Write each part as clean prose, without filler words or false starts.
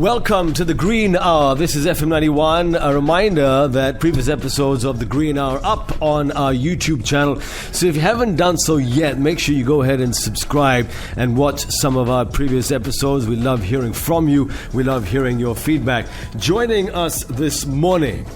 Welcome to the Green Hour. This is FM91. A reminder that previous episodes of the Green Hour are up on our YouTube channel. So if you haven't done so yet, make sure you go ahead and subscribe and watch some of our previous episodes. We love hearing from you. We love hearing your feedback. Joining us this morning,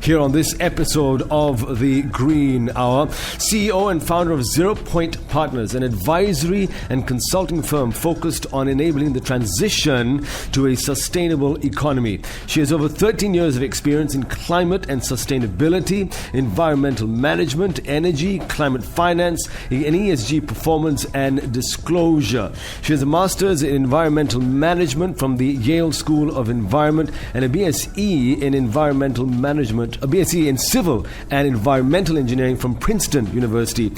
here on this episode of the Green Hour, CEO and founder of 0 Point Partners, an advisory and consulting firm focused on enabling the transition to a sustainable economy. She has over 13 years of experience in climate and sustainability, environmental management, energy, climate finance, and ESG performance and disclosure. She has a master's in environmental management from the Yale School of Environment and a BSE in environmental management, a BSc in Civil and Environmental Engineering from Princeton University.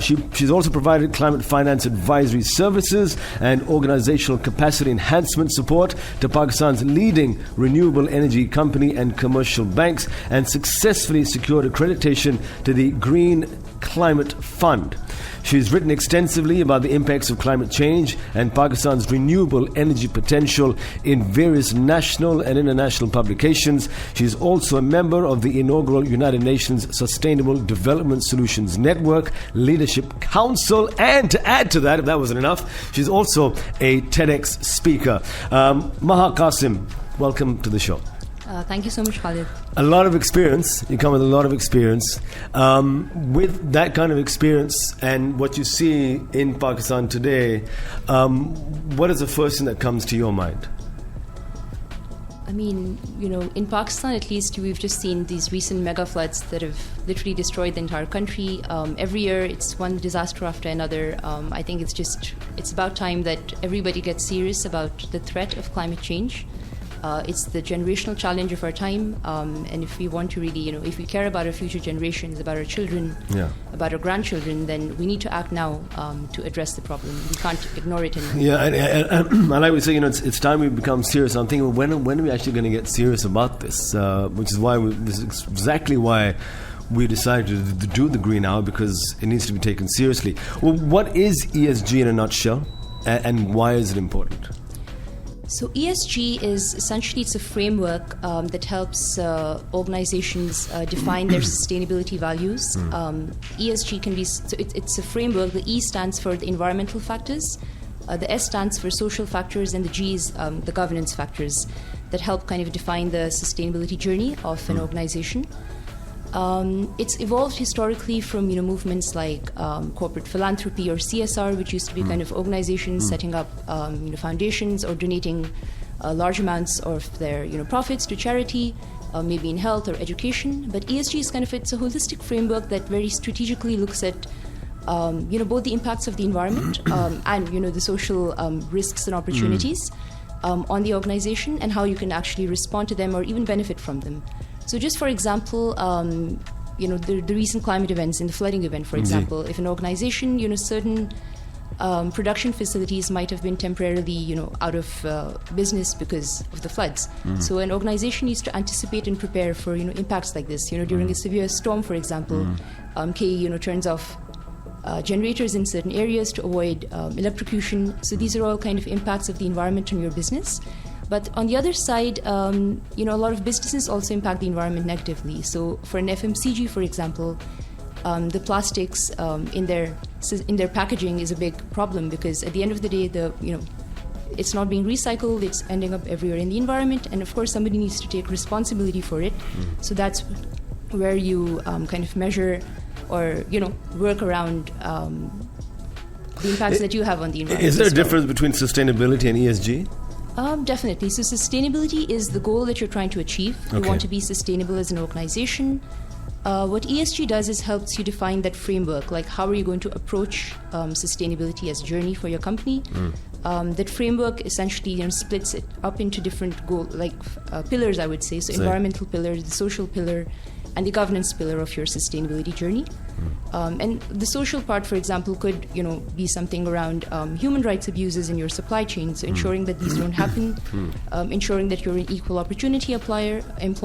She's also provided climate finance advisory services and organizational capacity enhancement support to Pakistan's leading renewable energy company and commercial banks, and successfully secured accreditation to the Green Climate Fund. She's written extensively about the impacts of climate change and Pakistan's renewable energy potential in various national and international publications. She's also a member of the inaugural United Nations Sustainable Development Solutions Network Leadership Council, and to add to that, if that wasn't enough, she's also a TEDx speaker. Maha, Qasim, welcome to the show. Thank you so much, Khalid. A lot of experience. You come with a lot of experience. With that kind of experience and what you see in Pakistan today, what is the first thing that comes to your mind? I mean, in Pakistan at least, we've just seen these recent mega floods that have literally destroyed the entire country. Every year, it's one disaster after another. I think it's about time that everybody gets serious about the threat of climate change. It's the generational challenge of our time, and if we want to really, if we care about our future generations, about our children, about our grandchildren, then we need to act now to address the problem. We can't ignore it anymore. Yeah, and like we say, it's time we become serious. I'm thinking, when are we actually going to get serious about this? Which is why this is exactly why we decided to do the Green Hour, because it needs to be taken seriously. Well, what is ESG in a nutshell, and why is it important? So ESG is essentially, it's a framework that helps organizations define their sustainability values. ESG can be, so it's a framework. The E stands for the environmental factors, the S stands for social factors, and the G is the governance factors that help kind of define the sustainability journey of an organization. It's evolved historically from movements like corporate philanthropy or CSR, which used to be kind of organizations setting up foundations or donating large amounts of their profits to charity, maybe in health or education. But ESG is kind of, it's a holistic framework that very strategically looks at both the impacts of the environment and the social risks and opportunities on the organization, and how you can actually respond to them or even benefit from them. So just for example, the recent climate events, in the flooding event, for example, if an organization, certain production facilities might have been temporarily, out of business because of the floods. So an organization needs to anticipate and prepare for, impacts like this. During a severe storm, for example, KE, turns off generators in certain areas to avoid electrocution. So these are all kind of impacts of the environment on your business. But on the other side, a lot of businesses also impact the environment negatively. So for an FMCG, for example, the plastics in their packaging is a big problem, because at the end of the day, it's not being recycled, it's ending up everywhere in the environment, and of course somebody needs to take responsibility for it. So that's where you kind of measure or work around the impacts that you have on the environment. Is there a difference between sustainability and ESG? Definitely. So sustainability is the goal that you're trying to achieve. You want to be sustainable as an organization. What ESG does is helps you define that framework, like how are you going to approach sustainability as a journey for your company. That framework essentially splits it up into different pillars, I would say. So environmental pillar, the social pillar, and the governance pillar of your sustainability journey. And the social part, for example, could be something around human rights abuses in your supply chain, so ensuring that these don't happen, ensuring that you're an equal opportunity employer, and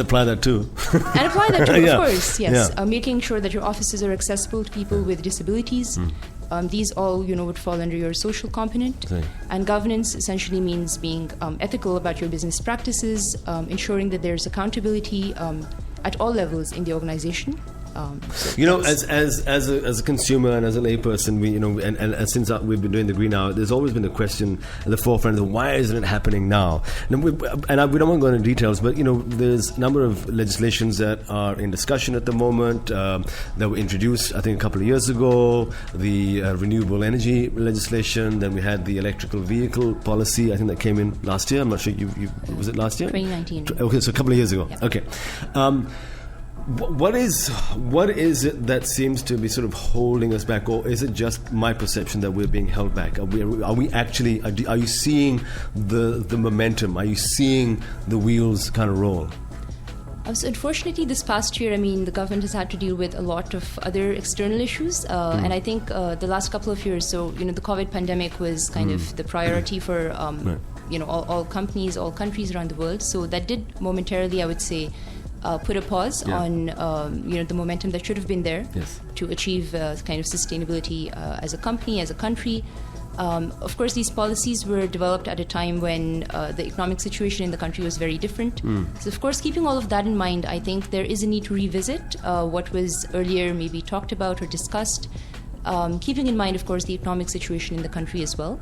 apply that too. And apply that too, of course, yes. Making sure that your offices are accessible to people with disabilities. These all, would fall under your social component. Okay. And governance essentially means being ethical about your business practices, ensuring that there's accountability at all levels in the organization. As a consumer and as a layperson, and since we've been doing the Green Hour, there's always been the question at the forefront of why isn't it happening now? We don't want to go into details, but there's a number of legislations that are in discussion at the moment that were introduced, I think, a couple of years ago. The renewable energy legislation. Then we had the electrical vehicle policy. I think that came in last year. I'm not sure. Was it last year? 2019. Okay, so a couple of years ago. Yeah. Okay. What is it that seems to be sort of holding us back, or is it just my perception that we're being held back? Are you seeing the momentum? Are you seeing the wheels kind of roll? So unfortunately, this past year, the government has had to deal with a lot of other external issues, and I think the last couple of years, the COVID pandemic was kind of the priority for all companies, all countries around the world. So that did momentarily, I would say, put a pause on the momentum that should have been there to achieve kind of sustainability as a company, as a country. Of course, these policies were developed at a time when the economic situation in the country was very different. So, of course, keeping all of that in mind, I think there is a need to revisit what was earlier maybe talked about or discussed, keeping in mind, of course, the economic situation in the country as well.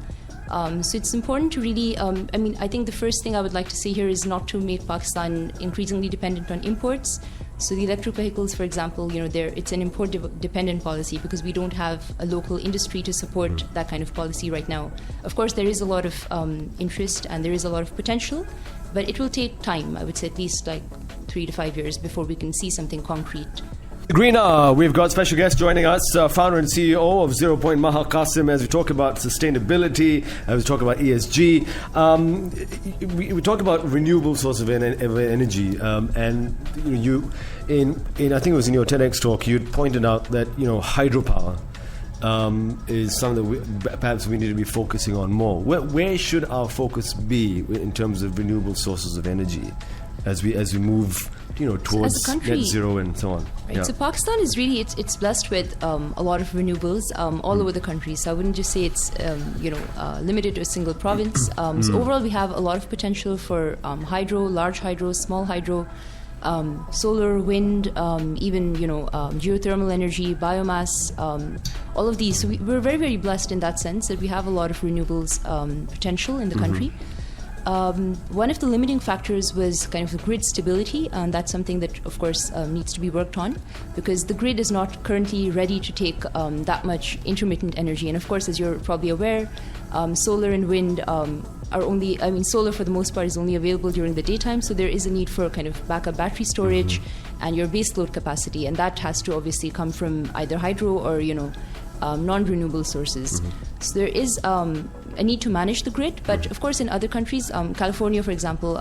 So it's important to really, I think the first thing I would like to say here is not to make Pakistan increasingly dependent on imports. So the electric vehicles, for example, it's an import-dependent policy because we don't have a local industry to support that kind of policy right now. Of course, there is a lot of interest and there is a lot of potential, but it will take time. I would say at least like 3 to 5 years before we can see something concrete. Green Hour, we've got special guest joining us, founder and CEO of 0 Point, Maha Qasim, as we talk about sustainability, as we talk about ESG. We talk about renewable source of energy, and you, in I think it was in your TEDx talk, you pointed out that hydropower is something that perhaps we need to be focusing on more. Where should our focus be in terms of renewable sources of energy as we move towards net zero and so on? Right. Yeah. So Pakistan is really it's blessed with a lot of renewables all over the country. So I wouldn't just say it's limited to a single province. So overall, we have a lot of potential for hydro, large hydro, small hydro, solar, wind, even geothermal energy, biomass, all of these. So we're very, very blessed in that sense that we have a lot of renewables potential in the country. One of the limiting factors was kind of the grid stability, and that's something that, of course, needs to be worked on because the grid is not currently ready to take that much intermittent energy. And of course, as you're probably aware, solar and wind are only, solar for the most part is only available during the daytime, so there is a need for kind of backup battery storage and your base load capacity, and that has to obviously come from either hydro or, non-renewable sources. So there is a need to manage the grid, but of course in other countries, California, for example,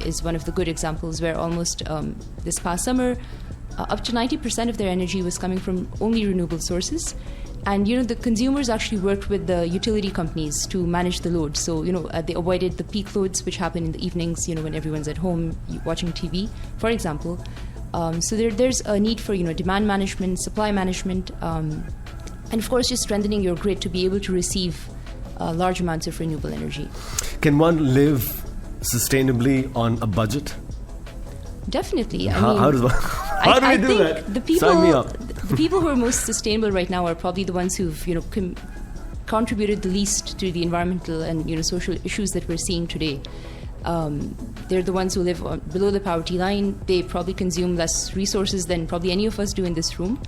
is one of the good examples where almost this past summer, up to 90% of their energy was coming from only renewable sources. And, the consumers actually worked with the utility companies to manage the load. So, they avoided the peak loads, which happen in the evenings, when everyone's at home watching TV, for example. So there's a need for, demand management, supply management, and of course, just strengthening your grid to be able to receive large amounts of renewable energy. Can one live sustainably on a budget? Definitely. How do we do that? Sign me up. The people who are most sustainable right now are probably the ones who've contributed the least to the environmental and social issues that we're seeing today. They're the ones who live below the poverty line. They probably consume less resources than probably any of us do in this room.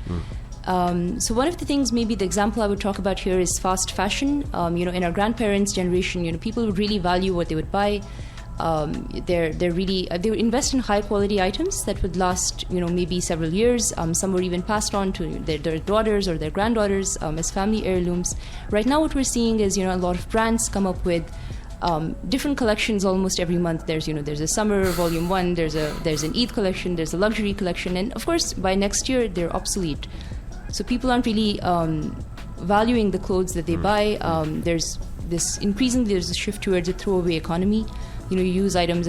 So one of the things, maybe the example I would talk about here is fast fashion. In our grandparents' generation, people would really value what they would buy. They would invest in high quality items that would last, maybe several years. Some were even passed on to their daughters or their granddaughters as family heirlooms. Right now, what we're seeing is, a lot of brands come up with different collections almost every month. There's a summer volume 1, there's an Eid collection, there's a luxury collection, and of course by next year they're obsolete. So people aren't really valuing the clothes that they buy. There's a shift towards a throwaway economy. You use items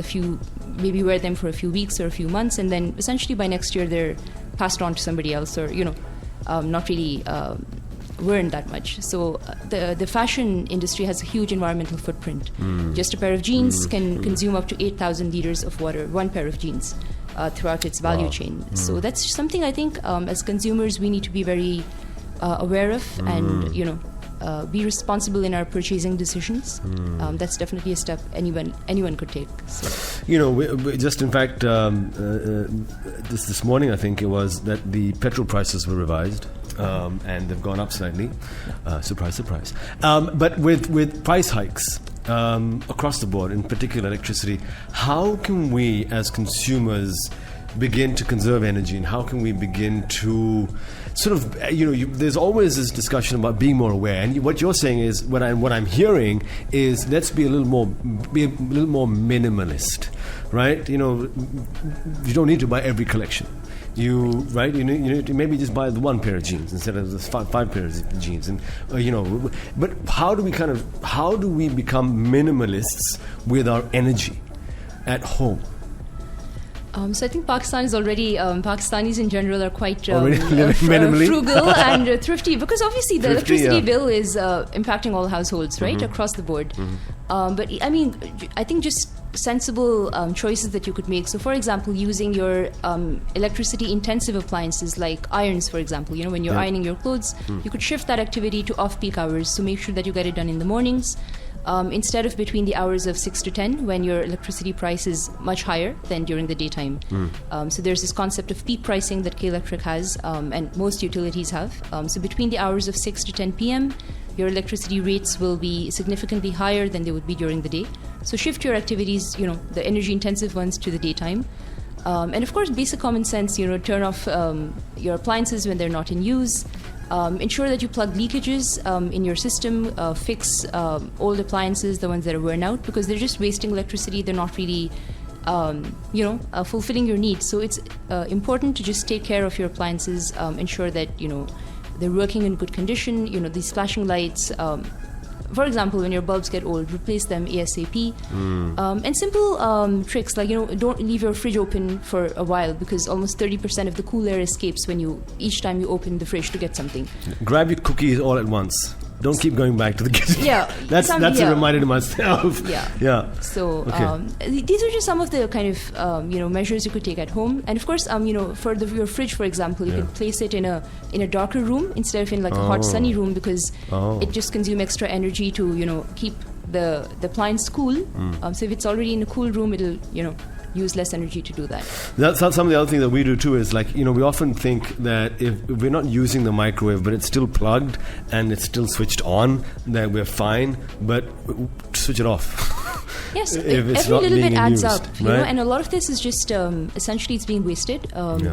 maybe wear them for a few weeks or a few months, and then essentially by next year they're passed on to somebody else, or not really weren't that much. So the fashion industry has a huge environmental footprint. Just a pair of jeans can consume up to 8,000 liters of water, one pair of jeans, throughout its value chain. So that's something I think as consumers we need to be very aware of and, be responsible in our purchasing decisions. That's definitely a step anyone could take. So. We just in fact, this morning I think it was that the petrol prices were revised. And they've gone up slightly. Surprise, surprise. But with price hikes across the board, in particular electricity, how can we as consumers begin to conserve energy, and how can we begin to sort of, there's always this discussion about being more aware, and what you're saying is, what I'm hearing is, let's be a little more minimalist, right? You don't need to buy every collection. You need to maybe just buy the one pair of jeans instead of the five pairs of jeans, and But how do we become minimalists with our energy at home? So I think Pakistan is already, Pakistanis in general are quite frugal and thrifty, because obviously the electricity bill is impacting all households, right, across the board. But I mean, I think just sensible choices that you could make. So for example, using your electricity intensive appliances like irons, for example, when you're ironing your clothes, you could shift that activity to off-peak hours. So make sure that you get it done in the mornings. Instead of between the hours of 6 to 10 when your electricity price is much higher than during the daytime. So there's this concept of peak pricing that K-Electric has and most utilities have. So between the hours of 6 to 10 p.m. your electricity rates will be significantly higher than they would be during the day. So shift your activities, the energy intensive ones, to the daytime. And of course, basic common sense, turn off your appliances when they're not in use. Ensure that you plug leakages in your system, fix old appliances, the ones that are worn out, because they're just wasting electricity. They're not really, fulfilling your needs. So it's important to just take care of your appliances, ensure that, they're working in good condition. These flashing lights, for example, when your bulbs get old, replace them ASAP. And simple tricks like, don't leave your fridge open for a while, because almost 30% of the cool air escapes each time you open the fridge to get something. Grab your cookies all at once. Don't keep going back to the kitchen. Yeah, that's a reminder to myself. Yeah. So these are just some of the kind of measures you could take at home. And of course, for your fridge, for example, you could place it in a darker room instead of in like a hot sunny room, because it just consumes extra energy to keep the appliance cool. So if it's already in a cool room, it'll use less energy to do that. That's some of the other thing that we do too is like, we often think that if we're not using the microwave but it's still plugged and it's still switched on, that we're fine, but switch it off. Yes, every little bit adds up, right? And a lot of this is just essentially it's being wasted, and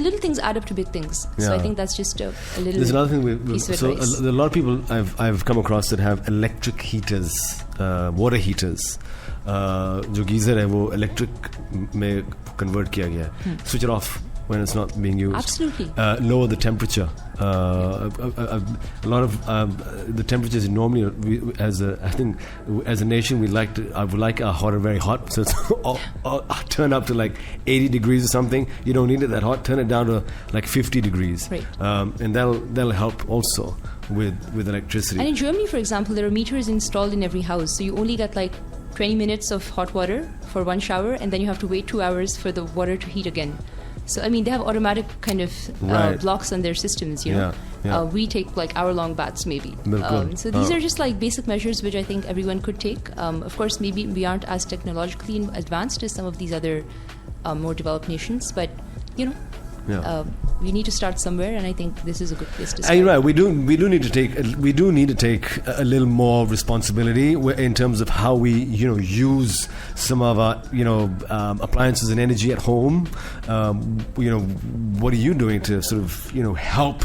little things add up to big things. So I think that's just a little. There's another thing. A lot of people I've come across that have electric heaters, water heaters. जो geyser है वो electric में convert किया गया है. Switch it off when it's not being used. Absolutely. Lower the temperature. A lot of the temperatures normally, as a nation, I would like our hot or very hot. So it's turn up to like 80 degrees or something. You don't need it that hot. Turn it down to like 50 degrees. Right. And that'll help also with electricity. And in Germany, for example, there are meters installed in every house. So you only get like 20 minutes of hot water for one shower, and then you have to wait 2 hours for the water to heat again. So, I mean, they have automatic kind of blocks on their systems, we take like hour-long baths maybe. So these are just like basic measures which I think everyone could take. Of course, maybe we aren't as technologically advanced as some of these other more developed nations, but, we need to start somewhere, and I think this is a good place to start. And right, we do need to take a little more responsibility in terms of how we use some of our appliances and energy at home. What are you doing to sort of help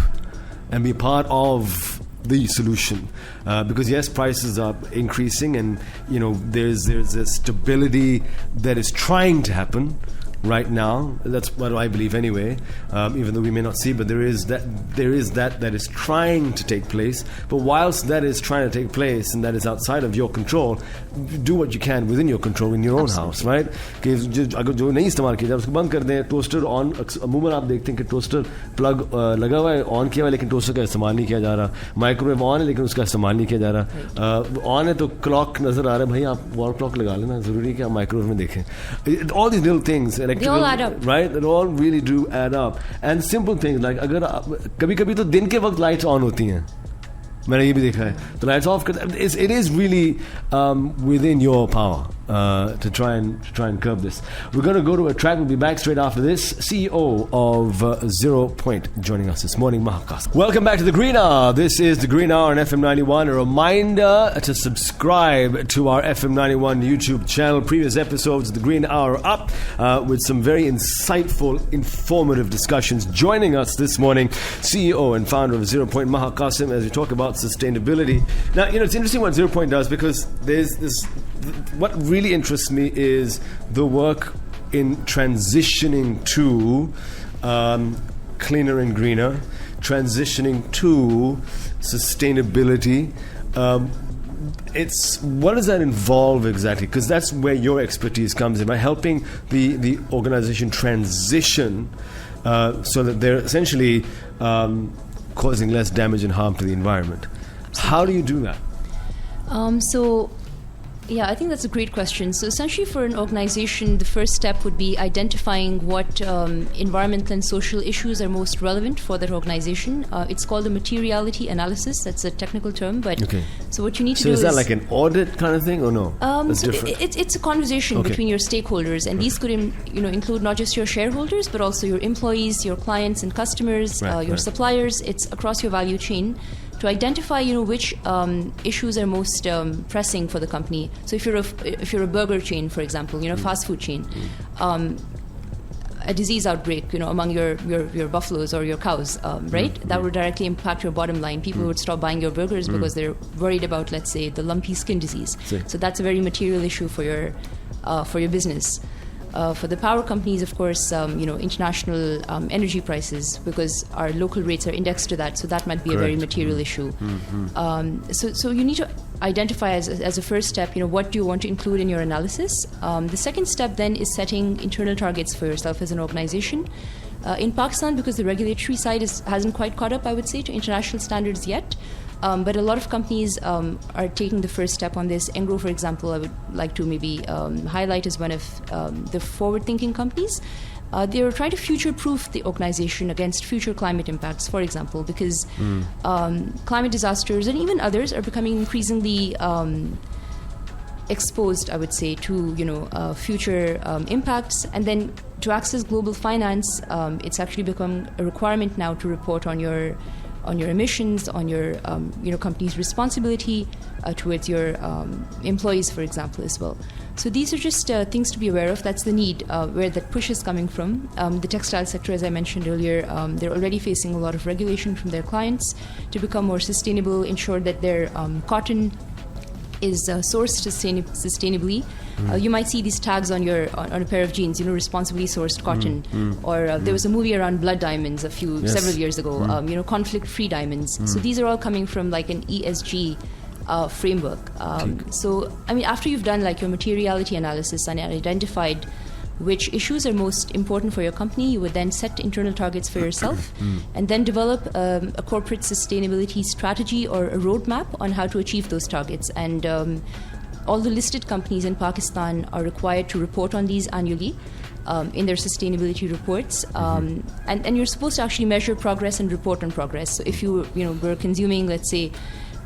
and be part of the solution? Because yes, prices are increasing, and there's a stability that is trying to happen. right now. That's what I believe anyway, even though we may not see, but there is that is trying to take place. But whilst that is trying to take place and that is outside of your control, do what you can within your control in your own house, right? कि अगर जो नहीं इस्तेमाल किया जाए उसको बंद कर दें. टोस्टर ऑन, अमूमन आप देखते हैं कि टोस्टर प्लग लगा हुआ है, ऑन किया हुआ है, लेकिन टोस्टर का इस्तेमाल नहीं किया जा रहा. माइक्रोवेव ऑन है लेकिन उसका इस्तेमाल नहीं किया जा रहा. ऑन है तो क्लॉक नजर आ रहा है, भाई आप वॉल क्लॉक लगा लेना, जरूरी है कि आप माइक्रोवेव में देखें. All these little things, they all add up, right? They all really do add up. And simple things like अगर कभी-कभी तो दिन के वक्त लाइट्स ऑन होती हैं, मैंने ये भी देखा है, तो lights off. It is really within your power to try and curb this. We're going to go to a track. We'll be back straight after this. CEO of 0 Point joining us this morning, Maha. Welcome back to the Green Hour. This is the Green Hour on FM91. A reminder to subscribe to our FM91 YouTube channel. Previous episodes of the Green Hour up with some very insightful, informative discussions. Joining us this morning, CEO and founder of 0 Point, Maha Qasim, as we talk about sustainability. Now, it's interesting what 0 Point does, because there's this. What really interests me is the work in transitioning to cleaner and greener, transitioning to sustainability. What does that involve exactly? Because that's where your expertise comes in, by helping the organization transition so that they're essentially causing less damage and harm to the environment. How do you do that? Yeah, I think that's a great question. So essentially for an organization, the first step would be identifying what environmental and social issues are most relevant for that organization. It's called a materiality analysis. That's a technical term. But okay. So what you need to do is that like an audit kind of thing, or no? That's different. It's a conversation between your stakeholders, and these could include not just your shareholders, but also your employees, your clients and customers, your suppliers. It's across your value chain, to identify which issues are most pressing for the company. So if you're a burger chain, for example, fast food chain, a disease outbreak among your buffaloes or your cows, right, that would directly impact your bottom line. People would stop buying your burgers because they're worried about, let's say, the lumpy skin disease. So that's a very material issue for your business. For the power companies, of course, international energy prices, because our local rates are indexed to that, so that might be a very material issue. So you need to identify as a first step, what do you want to include in your analysis. The second step then is setting internal targets for yourself as an organization. In Pakistan, because the regulatory side hasn't quite caught up, I would say, to international standards yet. But a lot of companies are taking the first step on this. Engro, for example, I would like to maybe highlight as one of the forward-thinking companies. They are trying to future-proof the organization against future climate impacts, for example, because climate disasters and even others are becoming increasingly exposed, I would say, to future impacts. And then to access global finance, it's actually become a requirement now to report on your emissions, on your company's responsibility towards your employees, for example, as well. So these are just things to be aware of. That's the need, where that push is coming from. The textile sector, as I mentioned earlier, they're already facing a lot of regulation from their clients to become more sustainable, ensure that their cotton is sourced sustainably. You might see these tags on a pair of jeans, responsibly sourced cotton. Or there was a movie around blood diamonds several years ago, conflict-free diamonds. So these are all coming from like an ESG framework. So, after you've done like your materiality analysis and identified which issues are most important for your company, you would then set internal targets for yourself and then develop a corporate sustainability strategy or a roadmap on how to achieve those targets. And all the listed companies in Pakistan are required to report on these annually in their sustainability reports. And you're supposed to actually measure progress and report on progress. So if you were consuming, let's say,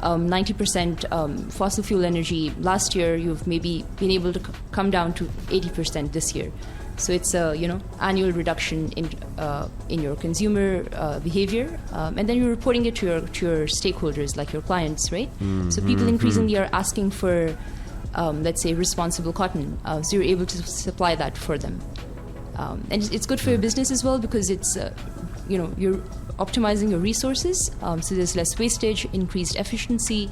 90% fossil fuel energy last year, you've maybe been able to come down to 80% this year. So it's a annual reduction in your consumer behavior, and then you're reporting it to your stakeholders, like your clients, right? So people increasingly are asking for, let's say, responsible cotton, so you're able to supply that for them, and it's good for your business as well, because it's you're optimizing your resources, so there's less wastage, increased efficiency,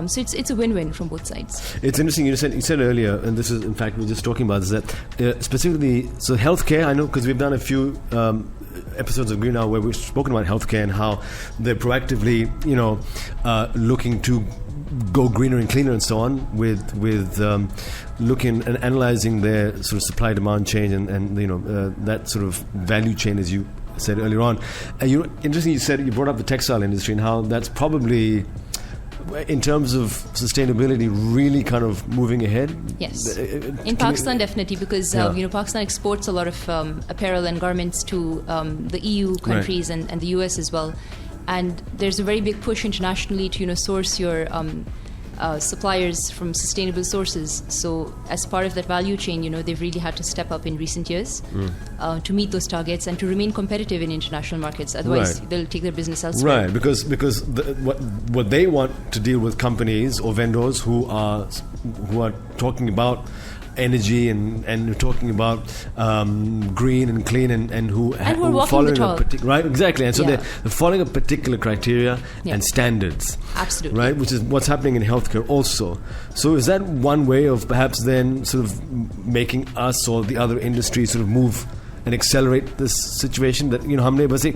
So it's a win-win from both sides. It's interesting. You said earlier, and this is in fact we were just talking about, is that specifically so healthcare. I know because we've done a few episodes of Green Hour where we've spoken about healthcare and how they're proactively, looking to go greener and cleaner and so on with looking and analyzing their sort of supply demand chain and that sort of value chain, as you said earlier on. And interesting, you brought up the textile industry and how that's probably, in terms of sustainability, really kind of moving ahead. Yes, in Pakistan definitely, because Pakistan exports a lot of apparel and garments to the EU countries and the US as well. And there's a very big push internationally to source your suppliers from sustainable sources. So as part of that value chain, they've really had to step up in recent years to meet those targets and to remain competitive in international markets. Otherwise, they'll take their business elsewhere. Right, because what they want to deal with companies or vendors who are talking about energy and talking about green and clean and who are following a particular, right, exactly, and so they're following a particular criteria and standards, absolutely, right, which is what's happening in healthcare also. So is that one way of perhaps then sort of making us or the other industries sort of move and accelerate this situation, that हमने बस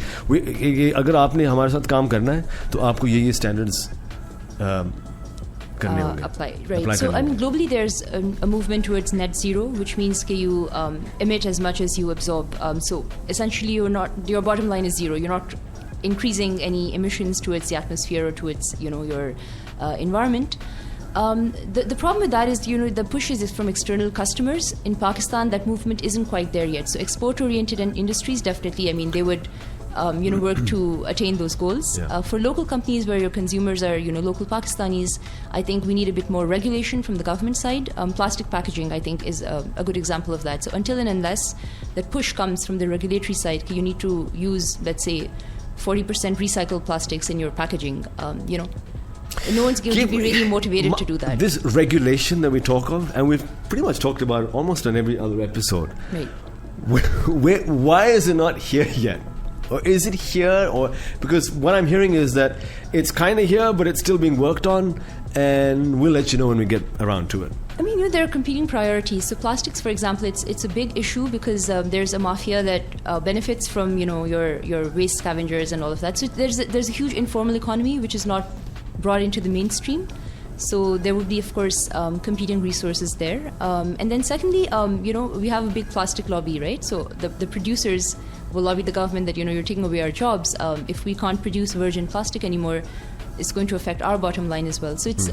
अगर आपने हमारे साथ काम करना है तो आपको ये standards apply, right? So globally there's a movement towards net zero, which means that you emit as much as you absorb. So essentially, your bottom line is zero. You're not increasing any emissions towards the atmosphere or towards your environment. The problem with that is the push is from external customers. In Pakistan, that movement isn't quite there yet. So export-oriented industries definitely, they would work to attain those goals. For local companies where your consumers are, local Pakistanis, I think we need a bit more regulation from the government side. Plastic packaging, I think, is a good example of that. So until and unless that push comes from the regulatory side, you need to use, let's say, 40% recycled plastics in your packaging, no one's going to be really motivated to do that. This regulation that we talk of, and we've pretty much talked about it almost on every other episode. Right. Why is it not here yet? Or is it here? Or because what I'm hearing is that it's kind of here, but it's still being worked on, and we'll let you know when we get around to it. There are competing priorities. So plastics, for example, it's a big issue because there's a mafia that benefits from your waste scavengers and all of that. So there's a huge informal economy which is not brought into the mainstream. So there would be, of course, competing resources there. And then secondly, we have a big plastic lobby, right? So the producers will lobby the government that, you're taking away our jobs. If we can't produce virgin plastic anymore, it's going to affect our bottom line as well. So it's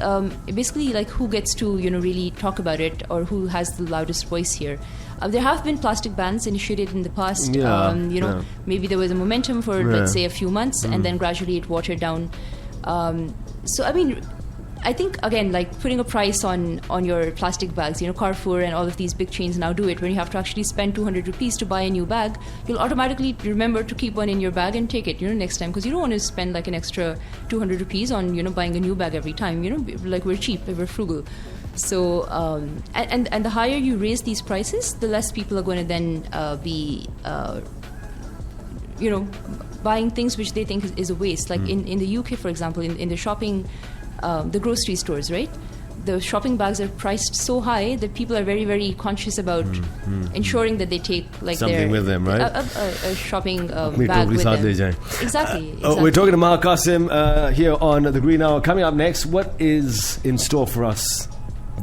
basically like who gets to, really talk about it or who has the loudest voice here. There have been plastic bans initiated in the past. Maybe there was a momentum for, let's say, a few months, and then gradually it watered down. I think, again, like putting a price on your plastic bags, Carrefour and all of these big chains now do it. When you have to actually spend 200 rupees to buy a new bag, you'll automatically remember to keep one in your bag and take it, next time, because you don't want to spend like an extra 200 rupees on, buying a new bag every time. Like we're cheap, we're frugal. So, and the higher you raise these prices, the less people are going to then be, buying things which they think is a waste. Like in the UK, for example, in the shopping, the grocery stores, right? The shopping bags are priced so high that people are very, very conscious about ensuring that they take like something with them, right? A shopping bag with them. Exactly. We're talking to Maha Qasim here on The Green Hour. Coming up next, what is in store for us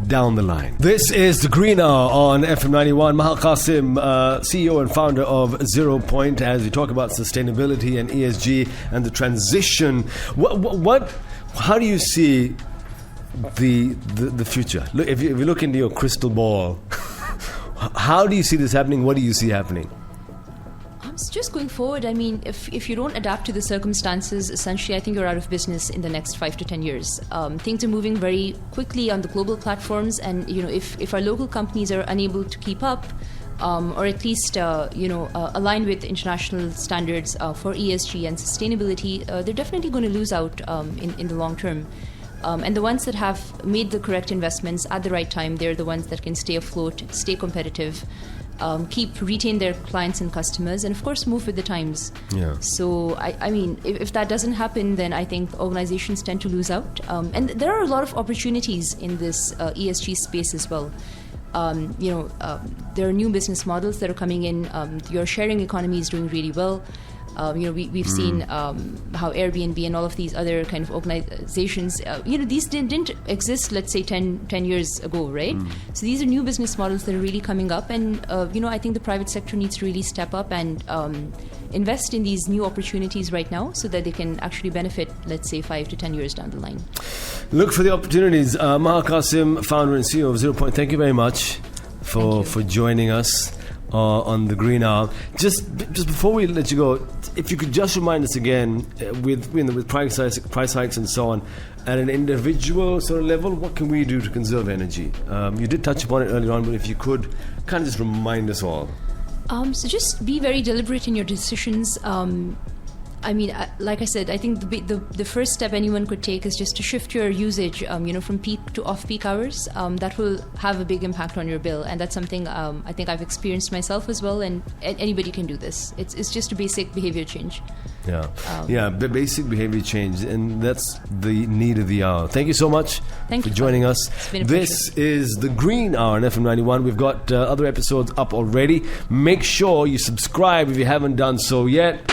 down the line? This is The Green Hour on FM91. Maha Qasim, CEO and founder of 0 Point, as we talk about sustainability and ESG and the transition. How do you see the future? Look, if you look into your crystal ball, how do you see this happening? What do you see happening? So just going forward, if you don't adapt to the circumstances, essentially, I think you're out of business in the next 5 to 10 years. Things are moving very quickly on the global platforms, and if our local companies are unable to keep up, or at least align with international standards for ESG and sustainability, they're definitely going to lose out in the long term. And the ones that have made the correct investments at the right time, they're the ones that can stay afloat, stay competitive. retain their clients and customers, and of course move with the times. Yeah. So I mean, if that doesn't happen, then I think organizations tend to lose out. And there are a lot of opportunities in this ESG space as well. There are new business models that are coming in. Your sharing economy is doing really well. We've seen how Airbnb and all of these other kind of organizations, these didn't exist, let's say, 10 years ago, right? So these are new business models that are really coming up. And, I think the private sector needs to really step up and invest in these new opportunities right now so that they can actually benefit, let's say, 5 to 10 years down the line. Look for the opportunities. Maha, Qasim, founder and CEO of 0 Point, thank you very much for joining us on the Green Hour. Just before we let you go, if you could just remind us again, with price hikes and so on, at an individual sort of level, what can we do to conserve energy? You did touch upon it earlier on, but if you could kind of just remind us all. So just be very deliberate in your decisions. Like I said, I think the first step anyone could take is just to shift your usage, from peak to off-peak hours. That will have a big impact on your bill, and that's something I think I've experienced myself as well. And anybody can do this. It's just a basic behavior change. Yeah, basic behavior change, and that's the need of the hour. Thank you so much for joining us. It's been a This pleasure. is the Green Hour on FM91. We've got other episodes up already. Make sure you subscribe if you haven't done so yet.